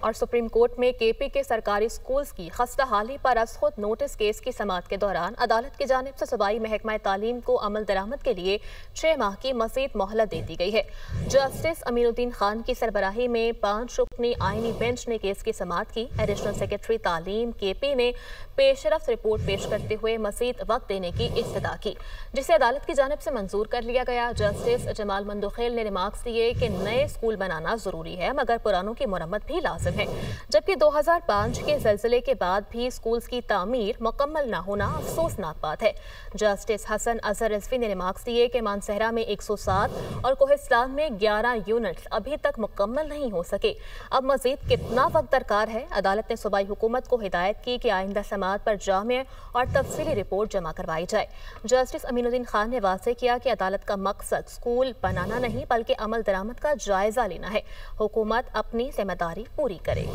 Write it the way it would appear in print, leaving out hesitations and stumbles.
और supreme court में KP के सरकारी स्कूल्स की खस्ताहाली पर अज़खुद नोटिस केस की समाअत के दौरान अदालत की जानिब से सूबाई महकमा तालीम को अमल दरामद के लिए 6 माह की मज़ीद मोहलत दे दी गई है। जस्टिस अमीनुद्दीन खान की सरबराही में 5 रुकनी आईनी बेंच ने केस की समाअत की। एडिशनल सेक्रेटरी तालीम केपी ने पेशरफ्त रिपोर्ट पेश करते हुए मज़ीद वक्त देने की इस्तदा की, जिसे अदालत की जानिब से मंजूर कर लिया गया। जस्टिस जमाल मंदोखेल ने रिमार्क्स दिए कि नए स्कूल बनाना जरूरी है मगर पुरानों की मुरम्मत भी लाजिम है, जबकि 2005 के ज़लज़ले के बाद भी स्कूल्स की तामीर मुकम्मल ना होना अफसोसनाक बात है। जस्टिस हसन अजहर रिजवी ने रिमार्क्स दिए कि मानसहरा में 107 और कोहिस्तान में 11 यूनिट्स अभी तक मुकम्मल नहीं हो सके। अब मजीद कितना वक्त दरकार है? अदालत ने सूबाई हुकूमत को हिदायत की कि आइंदा समाअत पर जामे और तफसीली रिपोर्ट जमा करवाई जाए। जस्टिस अमीनुद्दीन खान ने वाज़ेह किया कि अदालत का मकसद स्कूल बनाना नहीं बल्कि अमल दरामद का जायजा लेना है। हुकूमत अपनी जिम्मेदारी पूरी करे।